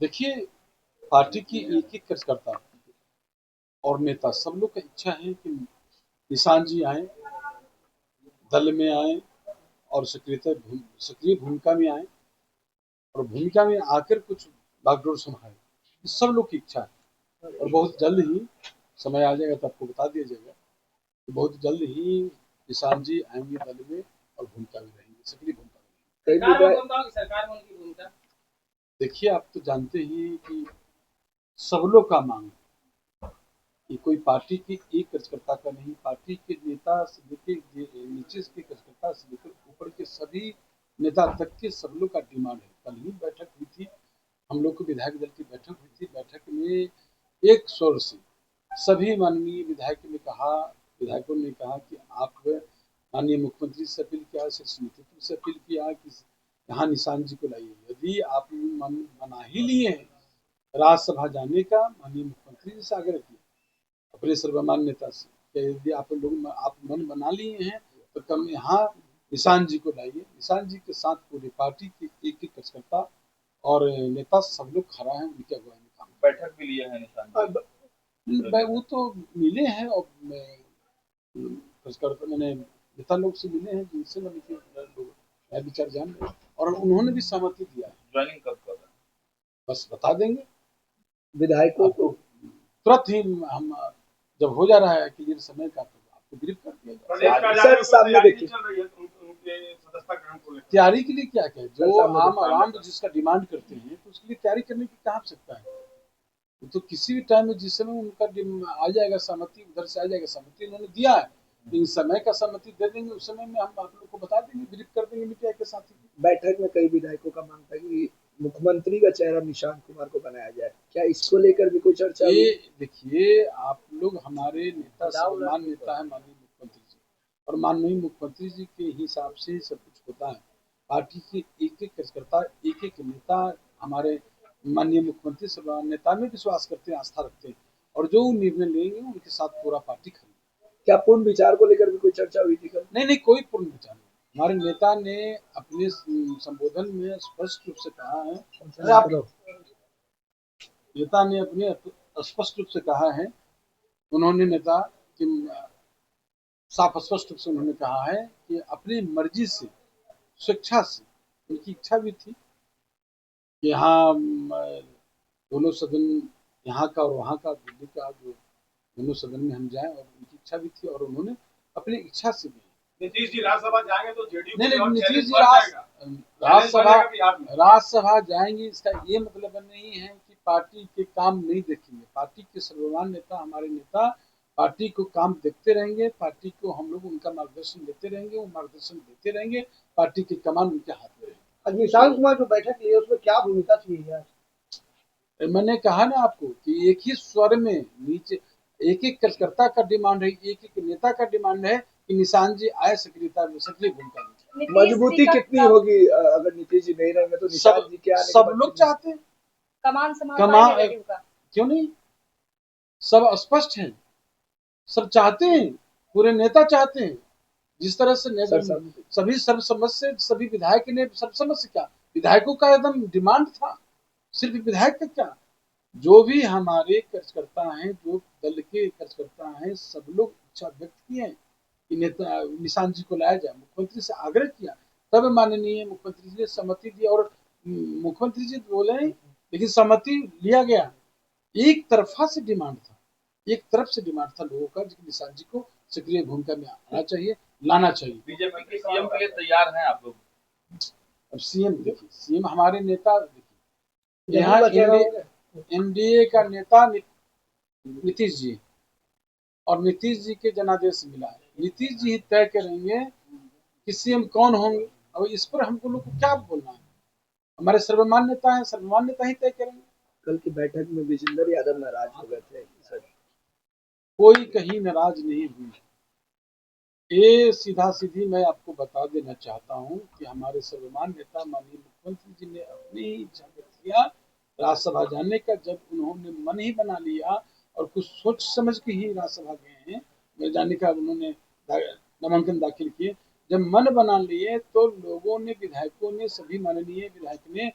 देखिए, पार्टी की एक-एक कार्यकर्ता और नेता सब लोग का इच्छा है कि निशान जी आए, दल में आए और सक्रिय भूमिका में आए और भूमिका में आकर कुछ बागडोर संभाले। सब लोग की इच्छा है और बहुत जल्द ही समय आ जाएगा तो आपको बता दिया जाएगा कि बहुत जल्द ही निशान जी आएंगे दल में और भूमिका में रहेंगे, सक्रिय भूमिका में रहेंगे। सरकार में उनकी भूमिका देखिए, आप तो जानते हैं कि सब लोग का मांग है कि कोई पार्टी के एक कार्यकर्ता का नहीं, पार्टी के नेता से लेके नीचे के कार्यकर्ता से लेकर ऊपर के सभी नेता तक के सब लोग का डिमांड है। कल ही बैठक हुई थी, हम लोग को विधायक दल की बैठक हुई थी। बैठक में एक स्वर से सभी माननीय विधायकों ने कहा कि आप माननीय मुख्यमंत्री से अपील किया, श्री नेतृत्व से अपील किया कि यहाँ निशान जी को लाइए। यदि आप मन बना ही लिए हैं राज्यसभा जाने का, माननीय मुख्यमंत्री जी से आग्रह किया अपने सर्वमान्य नेता से कि यदि आप मन बना लिए हैं तो कम यहाँ निशान जी को लाइए। निशान जी के साथ पूरी पार्टी के एक एक कार्यकर्ता और नेता सब लोग खड़ा है उनके अगुवाई में काम। बैठक भी लिए हैं निशान जी, वो तो मिले हैं और मैंने नेता लोग से मिले हैं जिनसे मैं विचार जान रहे और उन्होंने भी सहमति दिया है। ज्वाइनिंग कब कर रहे हैं बस बता देंगे विधायकों को, तुरंत ही हम जब हो जा रहा है क्लियर समय का तो आपको ब्रीफ कर दिया जाएगा। सर सामने देखिए तैयारी के लिए क्या क्या जो आम आवाम जिसका डिमांड करते हैं तो उसके लिए तैयारी करने की कहाँ आवश्यकता है। तो किसी भी टाइम में जिस समय उनका आ जाएगा सहमति, उधर से आ जाएगा सहमति, उन्होंने दिया है इन समय का सहमति दे देंगे, उस समय में हम आप लोग को बता देंगे, ब्रीफ कर देंगे मीडिया के साथ ही। बैठक में कई विधायकों का मांग था कि मुख्यमंत्री का चेहरा निशांत कुमार को बनाया जाए, क्या इसको लेकर भी कोई चर्चा? ये देखिए, आप लोग हमारे नेता सम्मान नेता है माननीय मुख्यमंत्री जी और माननीय मुख्यमंत्री जी के हिसाब से सब कुछ होता है। पार्टी के एक एक कार्यकर्ता, एक एक नेता हमारे माननीय मुख्यमंत्री सर्वमान्य नेता में विश्वास करते हैं, आस्था रखते हैं और जो निर्णय लेंगे उनके साथ पूरा पार्टी खड़ी। क्या पूर्ण विचार को लेकर भी कोई चर्चा हुई थी कल? नहीं, कोई पूर्ण विचार नहीं। हमारे नेता ने अपने संबोधन में स्पष्ट रूप से कहा है, नेता ने अपने स्पष्ट रूप से कहा है, उन्होंने नेता कि साफ स्पष्ट रूप से उन्होंने कहा है कि अपनी मर्जी से, स्वेच्छा से, उनकी इच्छा भी थी कि यहाँ दोनों सदन, यहाँ का और वहाँ का, दिल्ली का, जो दोनों सदन में हम जाएं और उनकी इच्छा भी थी और उन्होंने अपनी इच्छा से भी। नीतीश जी राज्यसभा जाएंगे तो जेडीयू नहीं, नीतीश जी राज्यसभा जाएंगे इसका ये मतलब नहीं है कि पार्टी के काम नहीं देखेंगे। पार्टी के सर्वमान्य नेता, हमारे नेता पार्टी को काम देखते रहेंगे, पार्टी को हम लोग उनका मार्गदर्शन देते रहेंगे, वो मार्गदर्शन देते रहेंगे, पार्टी की कमान उनके हाथ में रहेगी। निशांत कुमार जो बैठक ली है उसमें क्या भूमिका थी यार? मैंने कहा ना आपको कि एक ही स्वर में नीचे एक एक कार्यकर्ता का डिमांड है, एक एक नेता का डिमांड है कि निशान जी आए सक्रिय भूमिका में। मजबूती कितनी होगी अगर नीतीश जी नहीं रहेंगे तो निशान जी क्या? सब लोग चाहते हैं कमान क्यों नहीं, सब स्पष्ट है, सब चाहते हैं, पूरे नेता चाहते हैं। जिस तरह से सभी सर्वसम्मत से सभी विधायक ने सर्वसम्मत से क्या विधायकों का एकदम डिमांड था, सिर्फ विधायक का क्या, जो भी हमारे कार्यकर्ता हैं, जो दल के कार्यकर्ता हैं, सब लोग इच्छा व्यक्त किए हैं कि नेता निशांत जी को लाया जाए। मुख्यमंत्री से आग्रह किया, तब माननीय मुख्यमंत्री जी ने सहमति दी और मुख्यमंत्री जी बोले लेकिन सहमति लिया गया। एक तरफा से डिमांड था, एक तरफ से डिमांड था लोगों का कि निशांत जी को सक्रिय भूमिका में आना चाहिए, लाना चाहिए। बीजेपी के सीएम के लिए तैयार हैं आप लोग? अब सीएम देखिए, सीएम हमारे नेता देखिए, यहाँ एनडीए का नेता नीतीश जी और नीतीश जी के जनादेश मिला है। नीतीश जी ही तय करेंगे कि सीएम कौन होंगे। अब इस पर हमको लोग को क्या बोलना है, हमारे सर्वमान्य नेता है, सर्वमान्य नेता ही तय करेंगे। कल की बैठक में विजेंद्र यादव नाराज हो गए थे सर? कोई कहीं नाराज नहीं हुई। ये सीधा सीधी मैं आपको बता देना चाहता हूँ कि हमारे सर्वमान्य नेता माननीय मुख्यमंत्री जी ने अपनी इच्छा व्यक्त किया राज्यसभा जाने का। जब उन्होंने मन ही बना लिया और कुछ सोच समझ के ही राज्यसभा गए हैं जाने का, उन्होंने नामांकन दाखिल किए। जब मन बना लिए तो लोगों ने, विधायकों ने, सभी माननीय विधायक ने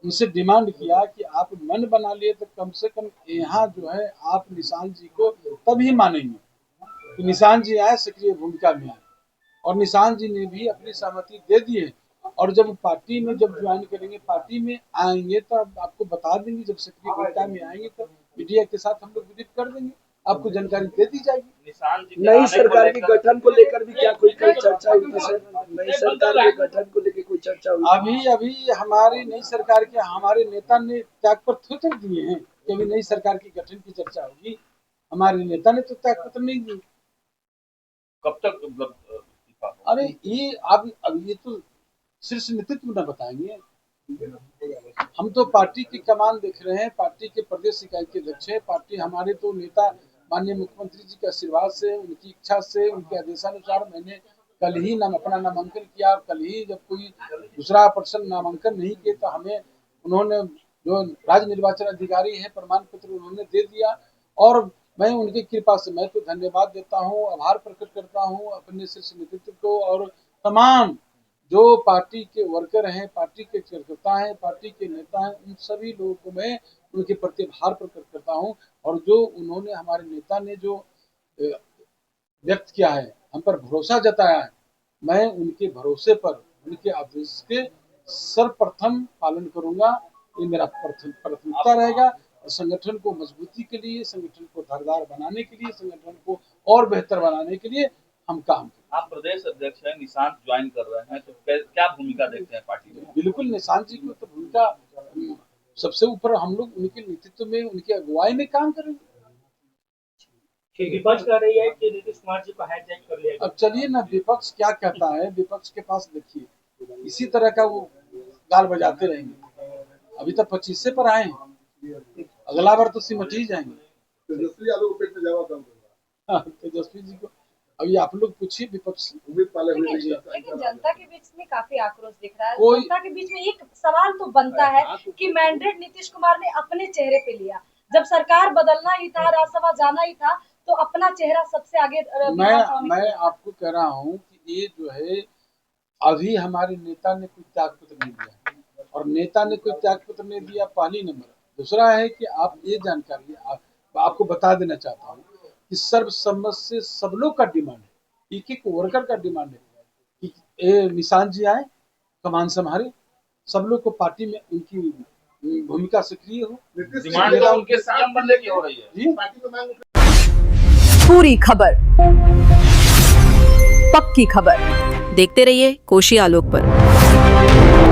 उनसे डिमांड किया कि आप मन बना लिए तो कम से कम यहाँ जो है आप निशांत जी को तभी मानेंगे कि निशांत जी आए, सक्रिय भूमिका में आए, और निशांत जी ने भी अपनी सहमति दे दी है। और जब पार्टी में जब ज्वाइन करेंगे, पार्टी में आएंगे तो आपको बता देंगे, जब सक्रिय भूमिका में आएंगे तो मीडिया के साथ हम लोग विजिट कर देंगे, आपको जानकारी दे दी जाएगी। नई सरकार के गठन को लेकर भी क्या कोई चर्चा हुई सर? नई सरकार के गठन को लेकर कोई चर्चा हुई? अभी हमारी नई सरकार के हमारे नेता ने त्यागपत्र दिए हैं कि अभी नई सरकार के गठन की चर्चा होगी। हमारे नेता ने तो त्यागपत्र नहीं दिए। कब तक मतलब? अरे ये अब ये तो शीर्ष नेतृत्व न बताएंगे। हम तो पार्टी की कमान देख रहे हैं, पार्टी के प्रदेश इकाई के अध्यक्ष है। पार्टी हमारे तो नेता माननीय मुख्यमंत्री जी के आशीर्वाद से, उनकी इच्छा से, उनके आदेशानुसार मैंने कल ही अपना नामांकन किया। कल ही जब कोई दूसरा पर्सन नामांकन नहीं किए तो हमें उन्होंने, जो राज्य निर्वाचन अधिकारी है, प्रमाण पत्र उन्होंने दे दिया। और मैं उनकी कृपा से मैं तो धन्यवाद देता हूँ, आभार प्रकट करता हूँ अपने शीर्ष नेतृत्व को और तमाम जो पार्टी के वर्कर हैं, पार्टी के कार्यकर्ता हैं, पार्टी के नेता हैं, उन सभी लोगों को मैं उनके प्रति आभार प्रकट करता हूं। और जो उन्होंने, हमारे नेता ने जो व्यक्त किया है, हम पर भरोसा जताया है, मैं उनके भरोसे पर, उनके आदेश के सर्वप्रथम पालन करूंगा। ये मेरा प्राथमिकता रहेगा। और संगठन को मजबूती के लिए, संगठन को धारदार बनाने के लिए, संगठन को और बेहतर बनाने के लिए हम काम करें। आप प्रदेश अध्यक्ष हैं, निशांत ज्वाइन कर रहे हैं, तो क्या भूमिका देखते हैं पार्टी में? बिल्कुल निशांत जी को तो भूमिका सबसे ऊपर, हम लोग उनके नेतृत्व में, उनकी अगुवाई में काम करेंगे। विपक्ष कह रही है कि नीतीश कुमार जी को हाईजैक कर लिया। अब चलिए ना, विपक्ष क्या कहता है, विपक्ष के पास देखिए, इसी तरह का वो गाल बजाते रहेंगे। अभी तक 25 पर आए हैं, अगला बार तो सिमट ही जाएंगे। तेजस्वी यादव को पेट में जावा कम होगा। तेजस्वी जी को अभी आप लोग पूछिए विपक्ष से। लेकिन जनता के बीच में काफी आक्रोश दिख रहा है। जनता के बीच में एक सवाल तो बनता है कि मैंडेट नीतीश कुमार ने अपने चेहरे पे लिया, जब सरकार बदलना ही था, राज्यसभा जाना ही था, तो अपना चेहरा सबसे आगे। मैं आपको कह रहा हूँ कि ये जो है, अभी हमारे नेता ने कोई त्यागपत्र नहीं दिया, और नेता ने कोई त्यागपत्र नहीं दिया, पहली नंबर। दूसरा है कि आप ये जानकारी आपको बता देना चाहता हूँ कि सर्वसम्मत से सब लोग का डिमांड है, एक एक वर्कर का डिमांड है कि निशांत जी आए, कमान संभाले, सब लोग को पार्टी में उनकी भूमिका सक्रिय हो। डिमांड तो उनके सीएम बनने की हो रही है जी। पूरी खबर, पक्की खबर देखते रहिए कोशी आलोक पर।